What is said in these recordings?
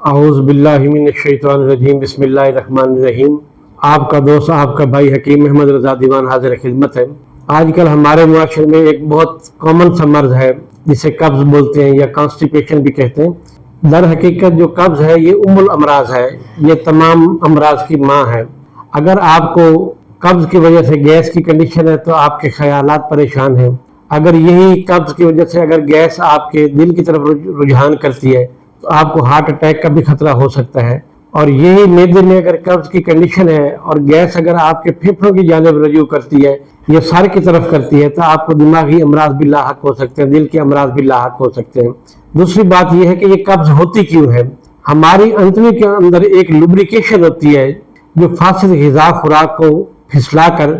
आऊज़ बिल्लाहि मिनश्शैतानिर्रजीम बिस्मिल्लाहिर्रहमानिर्रहीम। आपका दोस्त आपका भाई हकीम अहमद रज़ा दीवान हाजिर खिदमत है। आजकल हमारे मुआशरे में एक बहुत कॉमन सा मर्ज है जिसे कब्ज़ बोलते हैं या कॉन्स्टिपेशन भी कहते हैं। दर हकीकत जो कब्ज़ है ये उम्मुल अमराज है, ये तमाम अमराज की माँ है। अगर आपको कब्ज़ की वजह से गैस की कंडीशन है तो आपके ख्यालात परेशान हैं। अगर यही कब्ज़ की वजह से अगर गैस आपके दिल की तरफ रुझान करती है तो आपको हार्ट अटैक का भी खतरा हो सकता है। और यही मेदे में अगर कब्ज़ की कंडीशन है और गैस अगर आपके फेफड़ों की जानिब रजू करती है, ये सर की तरफ करती है, तो आपको दिमागी अमराज भी लाहक हो सकते हैं, दिल के अमराज भी लाहक हो सकते हैं। दूसरी बात यह है कि ये कब्ज़ होती क्यों है। हमारी अंतड़ी के अंदर एक लुब्रिकेशन होती है जो फासिद ग़िज़ा खुराक को फिसला कर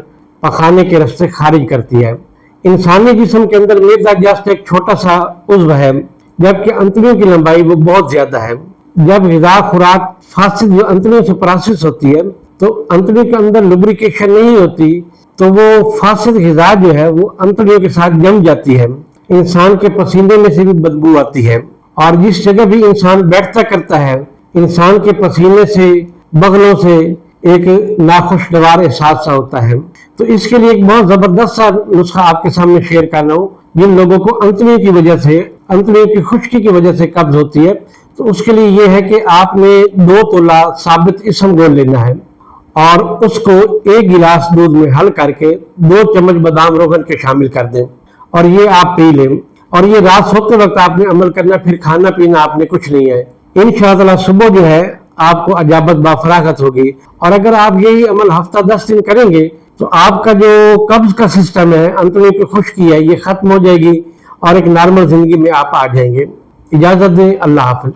पखाने के रास्ते खारिज करती है। इंसानी जिस्म के अंदर मेदा जस्ट एक छोटा सा उज़्व है, जबकि अंतड़ियों की लंबाई वो बहुत ज्यादा है। जब ग़िज़ा खुराक फासिद जो अंतड़ियों से प्रोसेस होती है तो अंतड़ियों के अंदर लुब्रिकेशन नहीं होती, तो वो फासिद ग़िज़ा जो है वो अंतड़ियों के साथ जम जाती है। इंसान के पसीने में से भी बदबू आती है और जिस जगह भी इंसान बैठता करता है, इंसान के पसीने से बगलों से एक नाखुशगवार एहसास सा होता है। तो इसके लिए एक बहुत जबरदस्त सा नुस्खा आपके सामने शेयर कर रहा हूँ। जिन लोगों को अंतड़ियों की वजह से, अंतड़ियों की खुश्की की वजह से कब्ज होती है, तो उसके लिए यह है कि आपने 2 तोला साबित इसम गोल लेना है और उसको 1 गिलास दूध में हल करके 2 चम्मच बादाम रोगन के शामिल कर दें और ये आप पी लें। और ये रात सोते वक्त आपने अमल करना, फिर खाना पीना आपने कुछ नहीं है। इंशाअल्लाह सुबह जो है आपको अजाबत बाफरागत होगी। और अगर आप यही अमल हफ्ता 10 दिन करेंगे तो आपका जो कब्ज का सिस्टम है, अंतड़ियों की खुश्की है, ये खत्म हो जाएगी और एक नॉर्मल जिंदगी में आप आ जाएंगे। इजाजत दें, अल्लाह हाफ़िज़।